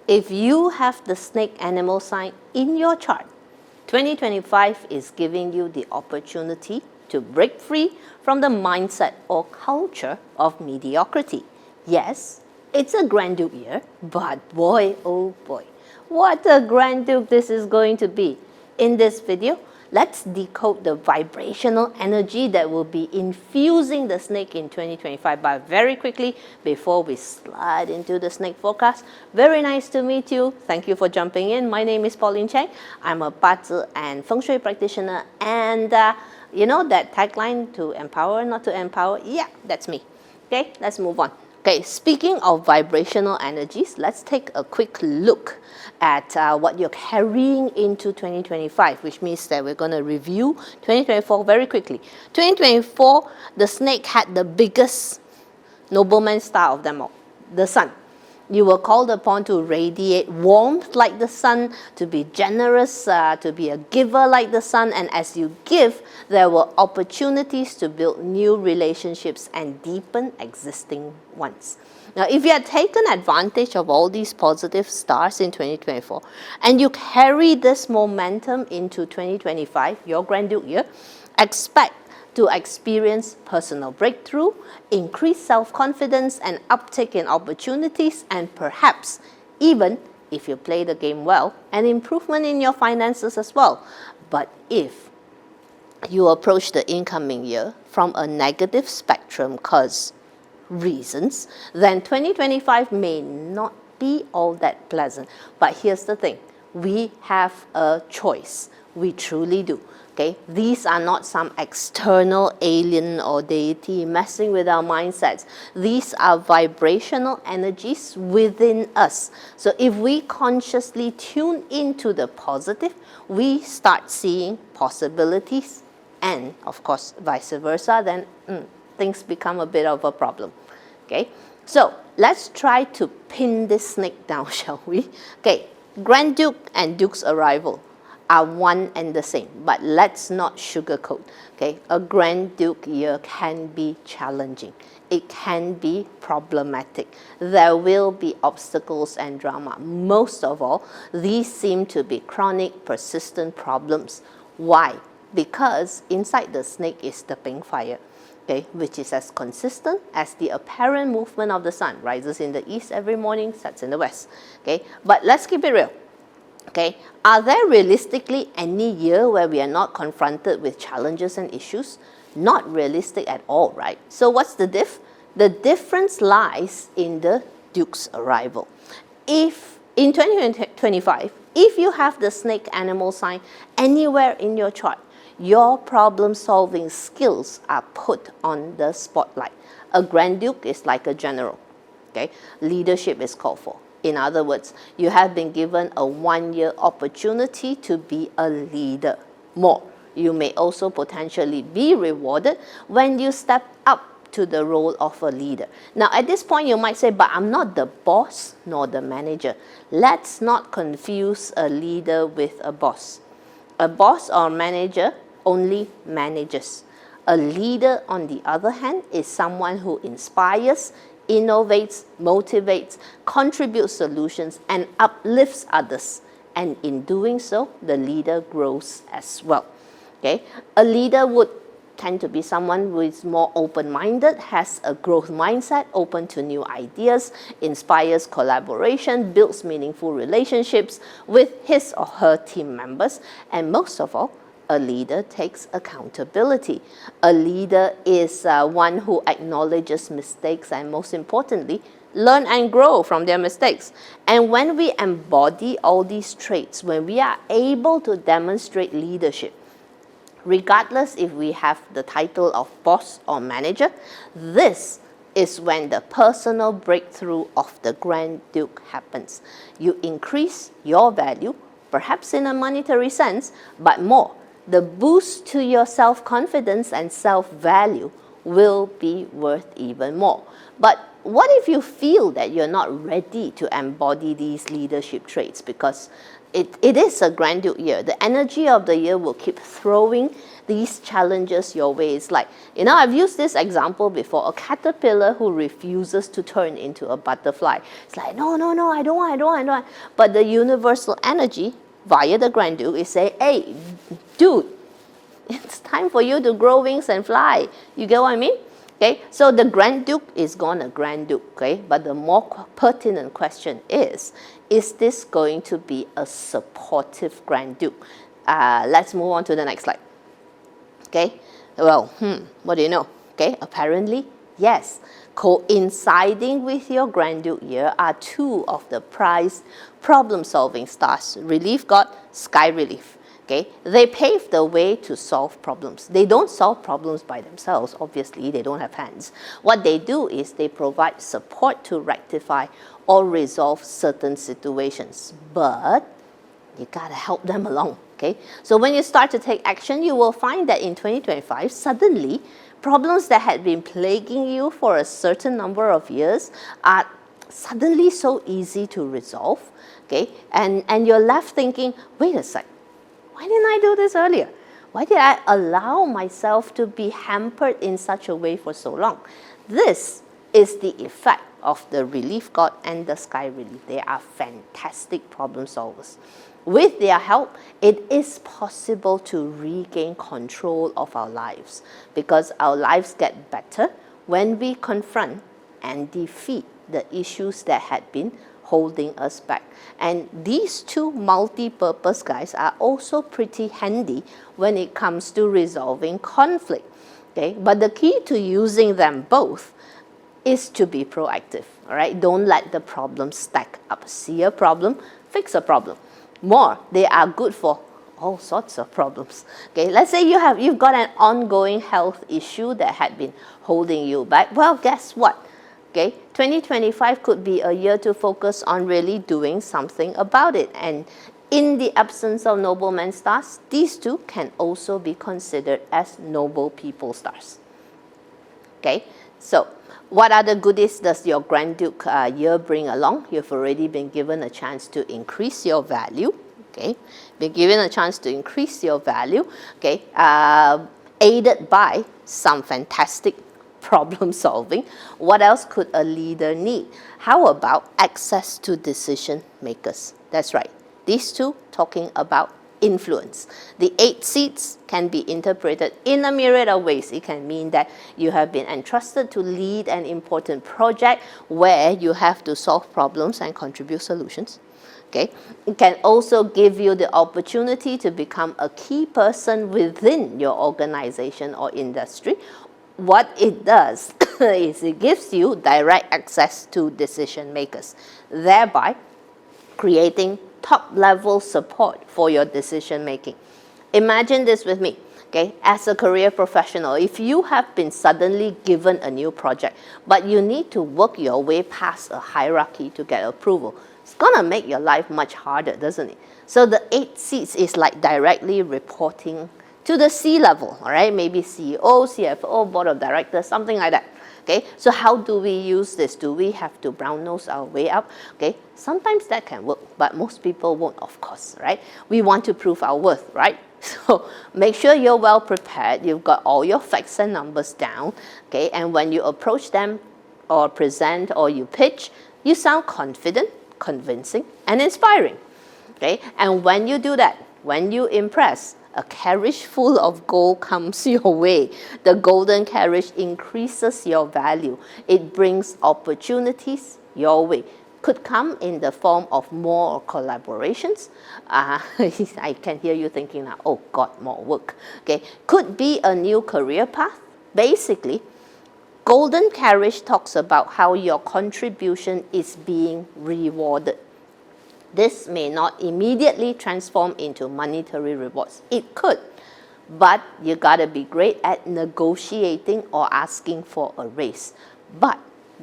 if you have the snake animal sign in your chart, 2025 is giving you the opportunity to break free from the mindset or culture of mediocrity. Yes, it's a Grand Duke year, but boy, oh boy, what a Grand Duke this is going to be. In this video, let's decode the vibrational energy that will be infusing the snake in 2025. But very quickly, before we slide into the snake forecast, very nice to meet you. Thank you for jumping in. My name is Pauline Cheng. I'm a Bazi and Feng Shui practitioner. And you know that tagline, to empower, not to empower? Yeah, that's me. Okay, let's move on. Okay, speaking of vibrational energies, let's take a quick look at what you're carrying into 2025, which means that we're going to review 2024 very quickly. 2024, the snake had the biggest nobleman star of them all, the sun. You were called upon to radiate warmth like the sun, to be generous, to be a giver like the sun, and as you give, there were opportunities to build new relationships and deepen existing ones. Now, if you had taken advantage of all these positive stars in 2024, and you carry this momentum into 2025, your Grand Duke year, expect to experience personal breakthrough, increased self-confidence and uptick in opportunities, and perhaps even, if you play the game well, an improvement in your finances as well. But if you approach the incoming year from a negative spectrum cause reasons, then 2025 may not be all that pleasant. But here's the thing, we have a choice. We truly do. Okay, these are not some external alien or deity messing with our mindsets. These are vibrational energies within us. So if we consciously tune into the positive, we start seeing possibilities, and of course vice versa, then things become a bit of a problem. Okay, so let's try to pin this snake down, shall we? Okay, Grand Duke and Duke's arrival are one and the same, but let's not sugarcoat. Okay, a Grand Duke year can be challenging. It can be problematic. There will be obstacles and drama. Most of all, these seem to be chronic, persistent problems. Why? Because inside the snake is the pink fire, okay, which is as consistent as the apparent movement of the sun. Rises in the east every morning, sets in the west. Okay, but let's keep it real. Okay, are there realistically any year where we are not confronted with challenges and issues? Not realistic at all, right? So what's the diff? The difference lies in the Duke's arrival. If in 2025, if you have the snake animal sign anywhere in your chart, your problem-solving skills are put on the spotlight. A Grand Duke is like a general. Okay, leadership is called for. In other words, you have been given a one-year opportunity to be a leader. More, you may also potentially be rewarded when you step up to the role of a leader. Now, at this point, you might say, but I'm not the boss nor the manager. Let's not confuse a leader with a boss. A boss or manager only manages. A leader, on the other hand, is someone who inspires, innovates, motivates, contributes solutions, and uplifts others. And in doing so, the leader grows as well. Okay? A leader would tend to be someone who is more open-minded, has a growth mindset, open to new ideas, inspires collaboration, builds meaningful relationships with his or her team members, and most of all, a leader takes accountability. A leader is one who acknowledges mistakes and, most importantly, learn and grow from their mistakes. And when we embody all these traits, when we are able to demonstrate leadership, regardless if we have the title of boss or manager, this is when the personal breakthrough of the Grand Duke happens. You increase your value, perhaps in a monetary sense, but more. The boost to your self-confidence and self-value will be worth even more. But what if you feel that you're not ready to embody these leadership traits? Because it is a Grand Duke year. The energy of the year will keep throwing these challenges your way. It's like, I've used this example before, a caterpillar who refuses to turn into a butterfly. It's like, no, I don't want. But the universal energy via the Grand Duke is saying, hey, dude, it's time for you to grow wings and fly. You get what I mean? Okay, so the Grand Duke is gonna Grand Duke, okay? But the more pertinent question is this going to be a supportive Grand Duke? Let's move on to the next slide. Okay, well, what do you know? Okay, apparently, yes. Coinciding with your Grand Duke year are two of the prized problem-solving stars, Relief God, Sky Relief. Okay, they pave the way to solve problems. They don't solve problems by themselves, obviously, they don't have hands. What they do is they provide support to rectify or resolve certain situations. But you gotta help them along, okay? So when you start to take action, you will find that in 2025, suddenly, problems that had been plaguing you for a certain number of years are suddenly so easy to resolve, okay? And you're left thinking, wait a sec, why didn't I do this earlier? Why did I allow myself to be hampered in such a way for so long? This is the effect of the Relief God and the Sky Relief. They are fantastic problem solvers. With their help, it is possible to regain control of our lives, because our lives get better when we confront and defeat the issues that had been holding us back. And these two multi-purpose guys are also pretty handy when it comes to resolving conflict. Okay? But the key to using them both is to be proactive. All right? Don't let the problem stack up. See a problem, fix a problem. More, they are good for all sorts of problems. Okay, let's say you've got an ongoing health issue that had been holding you back. Well, guess what? Okay, 2025 could be a year to focus on really doing something about it. And in the absence of nobleman stars, these two can also be considered as noble people stars. Okay, so what other goodies does your Grand Duke year bring along? You've already been given a chance to increase your value. Okay, been given a chance to increase your value. Okay, aided by some fantastic problem solving. What else could a leader need? How about access to decision makers? That's right. These two talking about influence. The 8 seats can be interpreted in a myriad of ways. It can mean that you have been entrusted to lead an important project where you have to solve problems and contribute solutions. Okay. It can also give you the opportunity to become a key person within your organization or industry. What it does is it gives you direct access to decision makers, thereby creating top-level support for your decision making. Imagine this with me, okay? As a career professional, if you have been suddenly given a new project, but you need to work your way past a hierarchy to get approval, it's gonna make your life much harder, doesn't it? So the 8 seats is like directly reporting to the C level, all right? Maybe CEO, CFO, board of directors, something like that. Okay, so how do we use this? Do we have to brown nose our way up? Okay, sometimes that can work, but most people won't, of course, right? We want to prove our worth, right? So make sure you're well prepared. You've got all your facts and numbers down, okay? And when you approach them or present or you pitch, you sound confident, convincing, and inspiring, okay? And when you do that, when you impress, a carriage full of gold comes your way. The golden carriage increases your value. It brings opportunities your way. Could come in the form of more collaborations. I can hear you thinking now, oh God, more work. Okay, could be a new career path. Basically, golden carriage talks about how your contribution is being rewarded. This may not immediately transform into monetary rewards. It could, but you gotta be great at negotiating or asking for a raise. But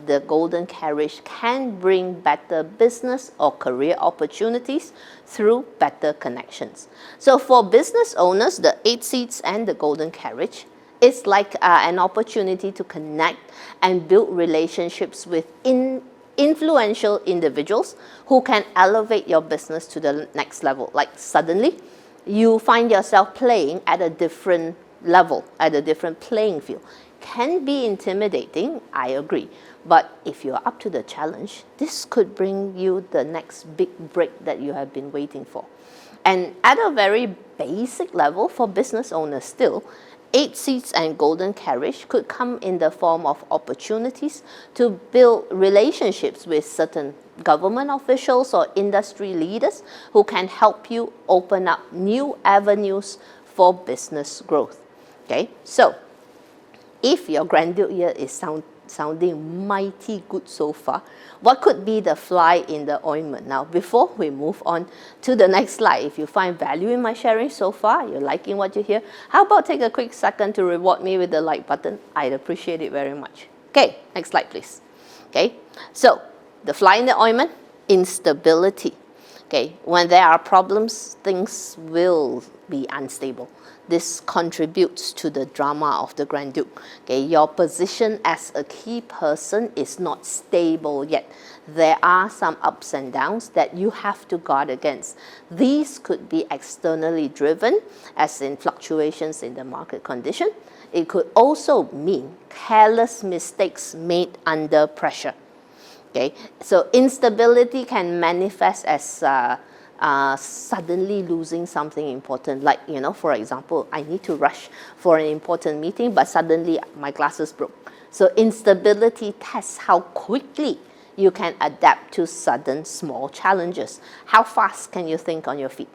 the golden carriage can bring better business or career opportunities through better connections. So for business owners, the 8 seats and the golden carriage It's like an opportunity to connect and build relationships with influential individuals who can elevate your business to the next level. Like suddenly, you find yourself playing at a different level, at a different playing field. Can be intimidating, I agree. But if you're up to the challenge, this could bring you the next big break that you have been waiting for. And at a very basic level for business owners still, 8 seeds and golden carriage could come in the form of opportunities to build relationships with certain government officials or industry leaders who can help you open up new avenues for business growth. Okay, so if your grandeur year is sounding mighty good so far, what could be the fly in the ointment? Now, before we move on to the next slide, if you find value in my sharing so far, you're liking what you hear, how about take a quick second to reward me with the like button? I'd appreciate it very much. Okay, next slide, please. Okay, so the fly in the ointment, instability. Okay, when there are problems, things will be unstable. This contributes to the drama of the Grand Duke. Okay, your position as a key person is not stable yet. There are some ups and downs that you have to guard against. These could be externally driven, as in fluctuations in the market condition. It could also mean careless mistakes made under pressure. Okay, so instability can manifest as suddenly losing something important, like, for example, I need to rush for an important meeting, but suddenly my glasses broke. So instability tests how quickly you can adapt to sudden small challenges. How fast can you think on your feet?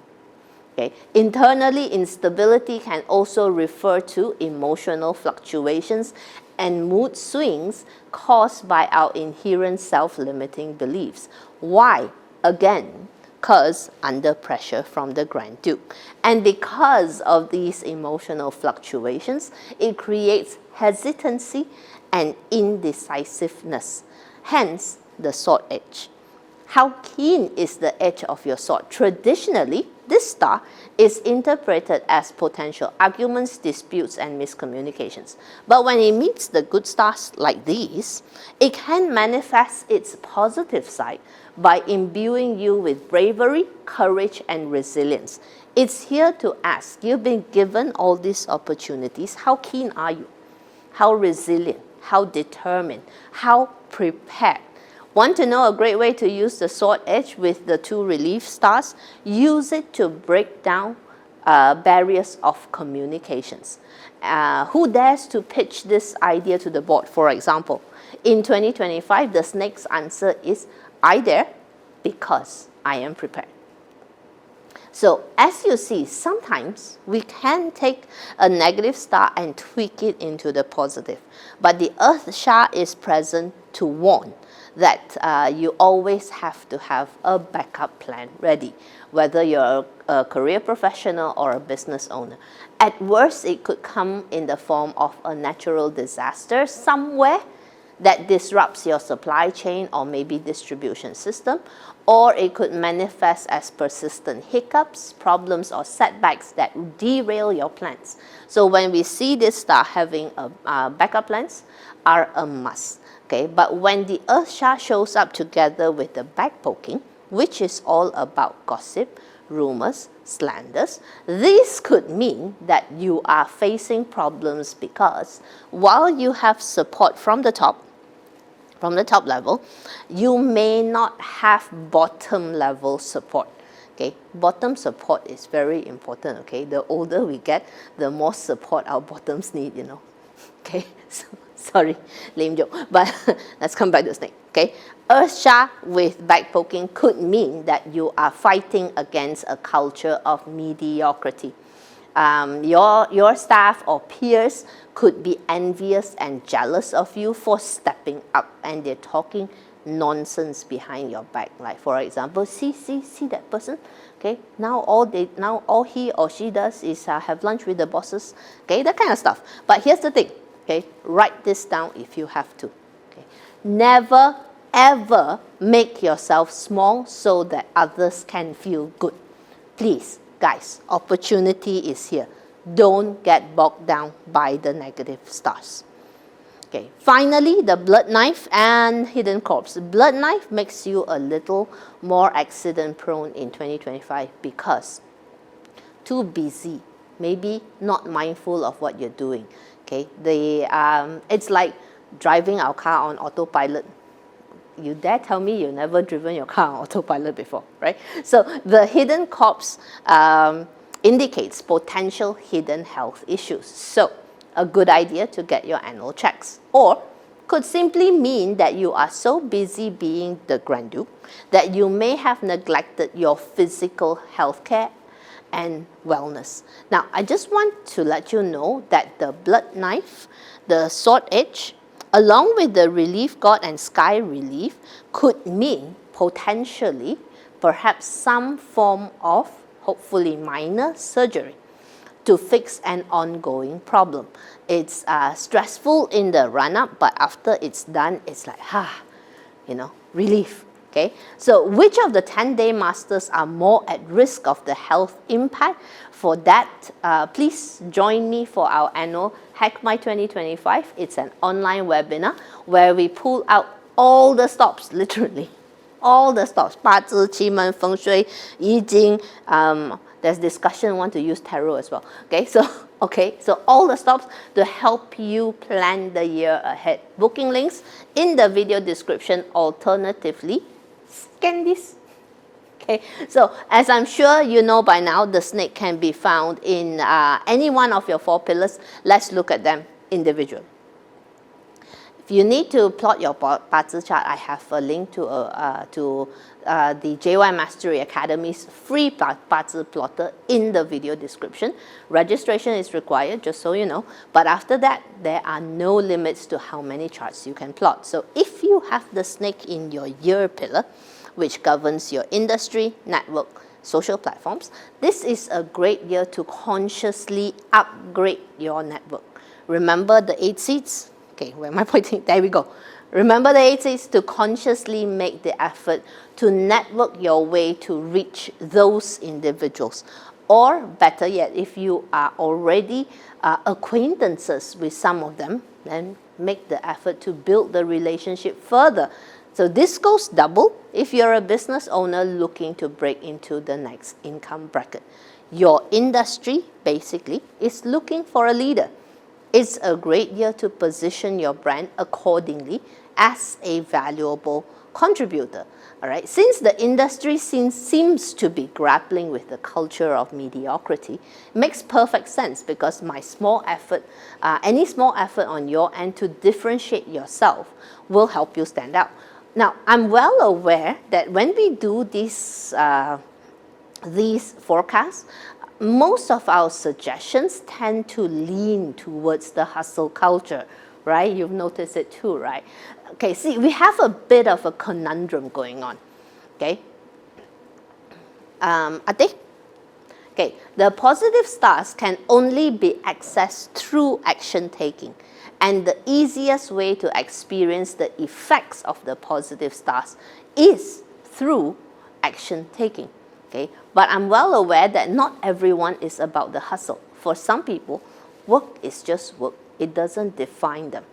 Okay. Internally, instability can also refer to emotional fluctuations and mood swings caused by our inherent self-limiting beliefs. Why? Again, because under pressure from the Grand Duke. And because of these emotional fluctuations, it creates hesitancy and indecisiveness. Hence, the sword edge. How keen is the edge of your sword? Traditionally, this star is interpreted as potential arguments, disputes, and miscommunications. But when it meets the good stars like these, it can manifest its positive side by imbuing you with bravery, courage, and resilience. It's here to ask, you've been given all these opportunities. How keen are you? How resilient? How determined? How prepared? Want to know a great way to use the sword edge with the 2 relief stars? Use it to break down barriers of communications. Who dares to pitch this idea to the board? For example, in 2025, the snake's answer is, I dare because I am prepared. So as you see, sometimes we can take a negative star and tweak it into the positive. But the Earth Shah is present to warn that you always have to have a backup plan ready, whether you're a career professional or a business owner. At worst, it could come in the form of a natural disaster somewhere that disrupts your supply chain or maybe distribution system, or it could manifest as persistent hiccups, problems, or setbacks that derail your plans. So when we see this star, having backup plans are a must. Okay, but when the Earth Shah shows up together with the back poking, which is all about gossip, rumors, slanders, this could mean that you are facing problems because while you have support from the top level, you may not have bottom level support. Okay, bottom support is very important. Okay, the older we get, the more support our bottoms need, Okay, so, sorry, lame joke, but let's come back to the snake. Okay, Earth Shah with back poking could mean that you are fighting against a culture of mediocrity. Your staff or peers could be envious and jealous of you for stepping up, and they're talking nonsense behind your back. Like, for example, see that person. Okay, now all he or she does is have lunch with the bosses. Okay, that kind of stuff. But here's the thing. Okay, write this down if you have to. Okay, never ever make yourself small so that others can feel good. Please, guys, opportunity is here. don't get bogged down by the negative stars. Okay, finally, the blood knife and hidden corpse. Blood knife makes you a little more accident prone in 2025 because too busy, maybe not mindful of what you're doing. Okay, it's like driving our car on autopilot. You dare tell me you've never driven your car on autopilot before, right? So the hidden corpse indicates potential hidden health issues. So a good idea to get your annual checks. Or could simply mean that you are so busy being the Grand Duke that you may have neglected your physical health care and wellness. Now, I just want to let you know that the blood knife, the sword edge, along with the relief god and sky relief, could mean potentially perhaps some form of hopefully minor surgery to fix an ongoing problem. It's stressful in the run-up, but after it's done, it's like, relief. Okay, so which of the 10-day masters are more at risk of the health impact? For that, please join me for our annual Hack My 2025. It's an online webinar where we pull out all the stops, literally, all the stops. 八字, 奇门, feng shui, 易经, there's discussion, want to use tarot as well. Okay, so all the stops to help you plan the year ahead. Booking links in the video description. Alternatively, scan this. Okay, so as I'm sure you know by now, the snake can be found in any one of your 4 pillars. Let's look at them individually. If you need to plot your Bazi chart, I have a link to the JY Mastery Academy's free Bazi plotter in the video description. Registration is required, just so you know. But after that, there are no limits to how many charts you can plot. So if you have the snake in your year pillar, which governs your industry, network, social platforms, this is a great year to consciously upgrade your network. Remember the 8 seeds? Okay, where am I pointing? There we go. Remember the 8 seeds to consciously make the effort to network your way to reach those individuals. Or better yet, if you are already acquaintances with some of them, then make the effort to build the relationship further. So this goes double if you're a business owner looking to break into the next income bracket. Your industry, basically, is looking for a leader. It's a great year to position your brand accordingly as a valuable contributor. All right. Since the industry seems to be grappling with the culture of mediocrity, it makes perfect sense because any small effort on your end to differentiate yourself will help you stand out. Now, I'm well aware that when we do these forecasts, most of our suggestions tend to lean towards the hustle culture, right? You've noticed it too, right? Okay, see, we have a bit of a conundrum going on, okay? Okay, the positive stars can only be accessed through action taking. And the easiest way to experience the effects of the positive stars is through action taking. Okay? But I'm well aware that not everyone is about the hustle. For some people, work is just work. It doesn't define them.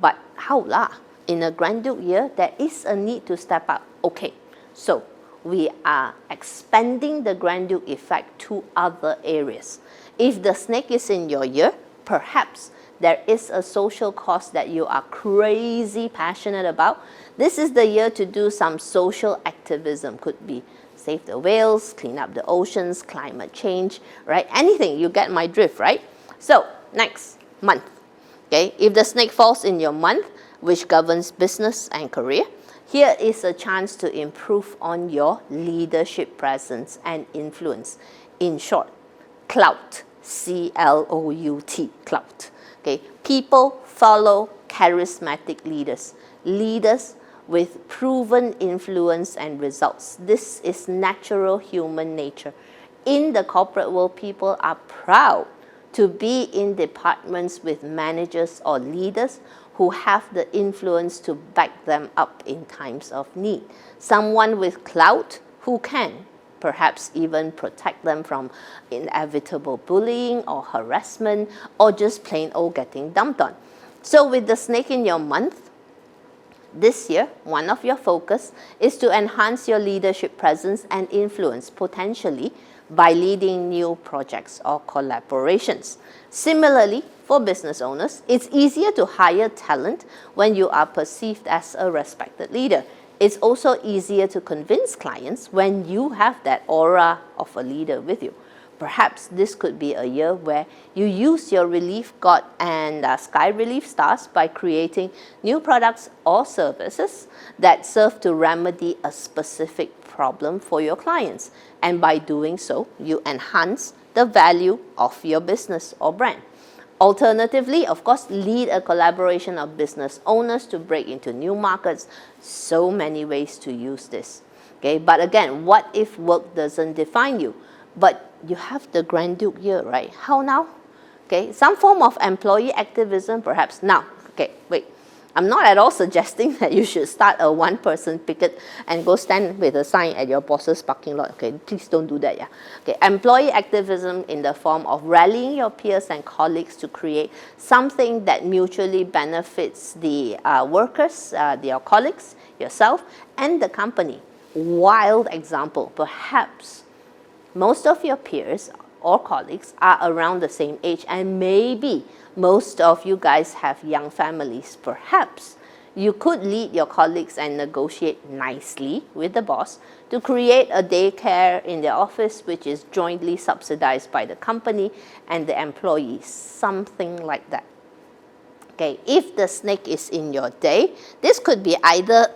But how lah? In a Grand Duke year, there is a need to step up. Okay, so we are expanding the Grand Duke effect to other areas. If the snake is in your year, perhaps there is a social cause that you are crazy passionate about. This is the year to do some social activism. Could be save the whales, clean up the oceans, climate change, right? Anything, you get my drift, right? So, next month, okay? If the snake falls in your month, which governs business and career, here is a chance to improve on your leadership presence and influence. In short, clout, C-L-O-U-T, clout. Okay, people follow charismatic leaders, leaders with proven influence and results. This is natural human nature. In the corporate world, people are proud to be in departments with managers or leaders who have the influence to back them up in times of need. Someone with clout who can perhaps even protect them from inevitable bullying or harassment, or just plain old getting dumped on. So with the snake in your month, this year, one of your focus is to enhance your leadership presence and influence potentially by leading new projects or collaborations. Similarly, for business owners, it's easier to hire talent when you are perceived as a respected leader. It's also easier to convince clients when you have that aura of a leader with you. Perhaps this could be a year where you use your relief god and sky relief stars by creating new products or services that serve to remedy a specific problem for your clients. And by doing so, you enhance the value of your business or brand. Alternatively, of course, lead a collaboration of business owners to break into new markets. So many ways to use this. Okay, but again, what if work doesn't define you? But you have the Grand Duke year, right? How now? Okay, some form of employee activism perhaps now. Okay, wait. I'm not at all suggesting that you should start a one-person picket and go stand with a sign at your boss's parking lot. Okay, please don't do that, yeah. Okay, employee activism in the form of rallying your peers and colleagues to create something that mutually benefits the workers, your colleagues, yourself, and the company. Wild example, perhaps most of your peers or colleagues are around the same age, and maybe most of you guys have young families. Perhaps you could lead your colleagues and negotiate nicely with the boss to create a daycare in the office which is jointly subsidized by the company and the employees, something like that. Okay, if the snake is in your day, this could be either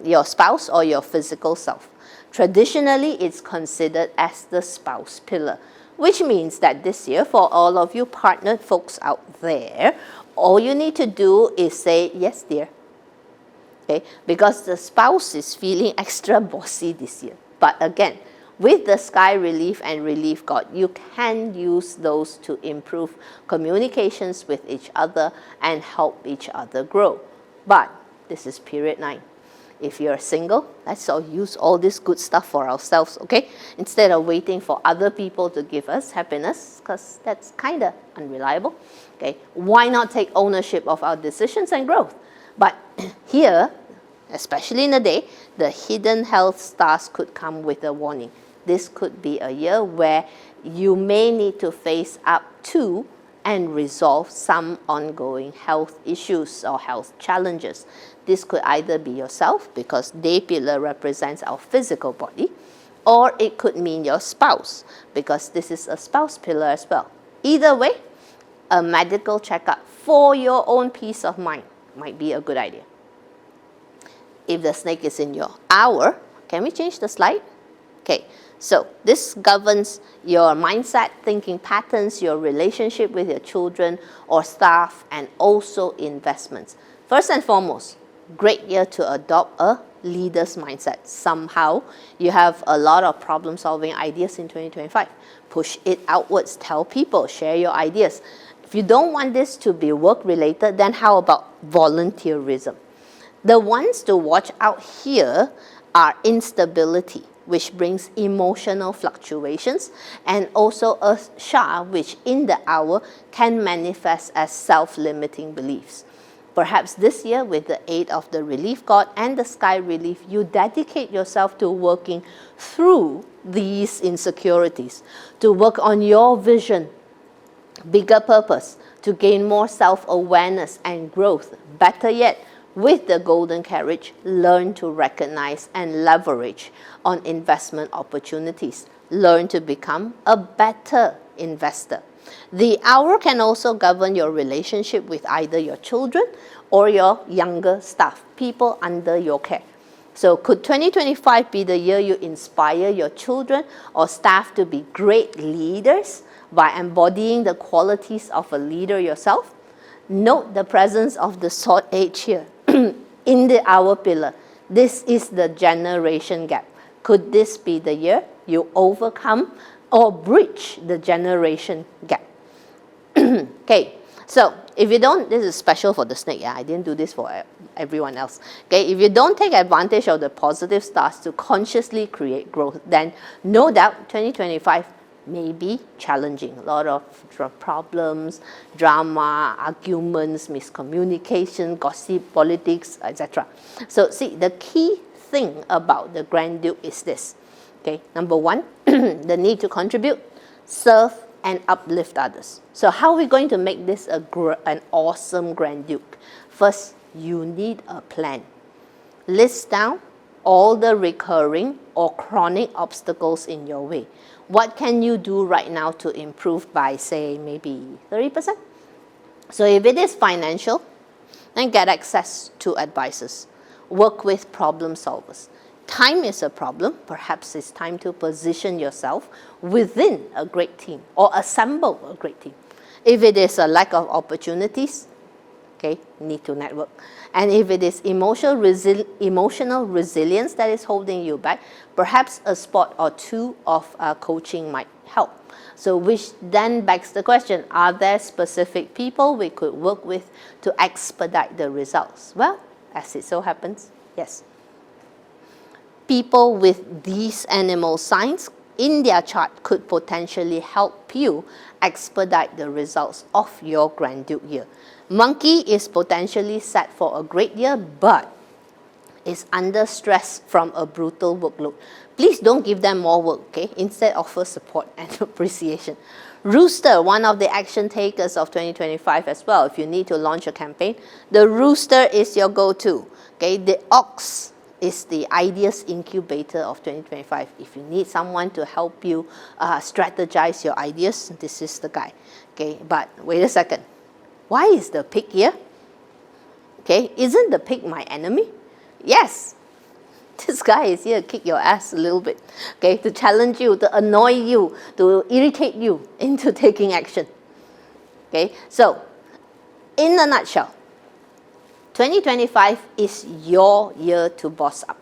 your spouse or your physical self. Traditionally, it's considered as the spouse pillar, which means that this year, for all of you partnered folks out there, all you need to do is say, yes, dear. Okay, because the spouse is feeling extra bossy this year. But again, with the sky relief and relief god, you can use those to improve communications with each other and help each other grow. But this is period 9. If you're single, let's all use all this good stuff for ourselves, okay? Instead of waiting for other people to give us happiness, because that's kind of unreliable, okay? Why not take ownership of our decisions and growth? But here, especially in the day, the hidden health stars could come with a warning. This could be a year where you may need to face up to and resolve some ongoing health issues or health challenges. This could either be yourself, because day pillar represents our physical body, or it could mean your spouse, because this is a spouse pillar as well. Either way, a medical checkup for your own peace of mind might be a good idea. If the snake is in your hour, can we change the slide? Okay, so this governs your mindset, thinking patterns, your relationship with your children or staff, and also investments. First and foremost, great year to adopt a leader's mindset. Somehow, you have a lot of problem-solving ideas in 2025. Push it outwards, tell people, share your ideas. If you don't want this to be work-related, then how about volunteerism? The ones to watch out here are instability, which brings emotional fluctuations, and also a Shah, which in the hour can manifest as self-limiting beliefs. Perhaps this year, with the aid of the relief god and the sky relief, you dedicate yourself to working through these insecurities, to work on your vision, bigger purpose, to gain more self-awareness and growth. Better yet, with the golden carriage, learn to recognize and leverage on investment opportunities. Learn to become a better investor. The hour can also govern your relationship with either your children or your younger staff, people under your care. So could 2025 be the year you inspire your children or staff to be great leaders by embodying the qualities of a leader yourself? Note the presence of the sword edge here in the hour pillar. This is the generation gap. Could this be the year you overcome or bridge the generation gap? Okay, So if you don't, this is special for the snake, yeah, I didn't do this for everyone else. Okay, if you don't take advantage of the positive stars to consciously create growth, then no doubt 2025 may be challenging. A lot of problems, drama, arguments, miscommunication, gossip, politics, etc. So see, the key thing about the Grand Duke is this. Okay, number one, the need to contribute, serve, and uplift others. So how are we going to make this an awesome Grand Duke? First, you need a plan. List down all the recurring or chronic obstacles in your way. What can you do right now to improve by, say, maybe 30%? So if it is financial, then get access to advisors. Work with problem solvers. Time is a problem. Perhaps it's time to position yourself within a great team or assemble a great team. If it is a lack of opportunities, okay, need to network. And if it is emotional resilience that is holding you back, perhaps a spot or two of coaching might help. So which then begs the question, are there specific people we could work with to expedite the results? Well, as it so happens, yes. People with these animal signs in their chart could potentially help you expedite the results of your Grand Duke year. Monkey is potentially set for a great year, but is under stress from a brutal workload. Please don't give them more work, okay? Instead, offer support and appreciation. Rooster, one of the action takers of 2025 as well. If you need to launch a campaign, the rooster is your go-to, okay? The ox is the ideas incubator of 2025. If you need someone to help you strategize your ideas, this is the guy. Okay, but wait a second. Why is the pig here? Okay, isn't the pig my enemy? Yes. This guy is here to kick your ass a little bit. Okay, to challenge you, to annoy you, to irritate you into taking action. Okay, so in a nutshell, 2025 is your year to boss up.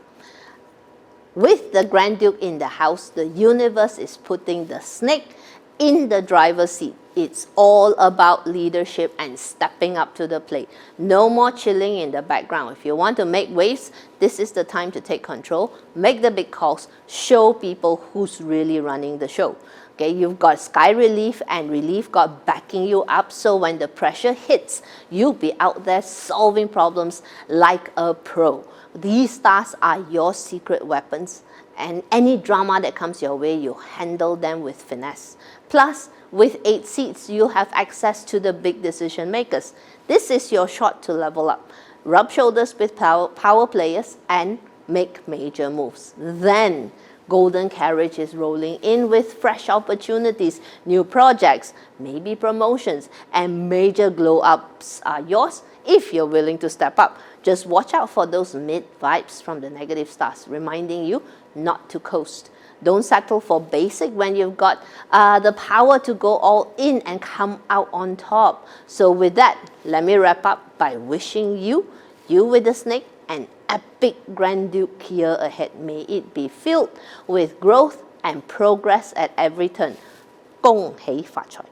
With the Grand Duke in the house, the universe is putting the snake in the driver's seat. It's all about leadership and stepping up to the plate. No more chilling in the background. If you want to make waves, this is the time to take control, make the big calls, show people who's really running the show. Okay, you've got Sky Relief and Relief God backing you up, so when the pressure hits, you'll be out there solving problems like a pro. These stars are your secret weapons, and any drama that comes your way, you handle them with finesse. Plus, with 8 seats, you have access to the big decision makers. This is your shot to level up. Rub shoulders with power players and make major moves. Then, golden carriage is rolling in with fresh opportunities, new projects, maybe promotions, and major glow ups are yours if you're willing to step up. Just watch out for those mid vibes from the negative stars, reminding you not to coast. Don't settle for basic when you've got the power to go all in and come out on top. So with that, let me wrap up by wishing you with the snake, an epic Grand Duke year ahead. May it be filled with growth and progress at every turn. 恭喜發財!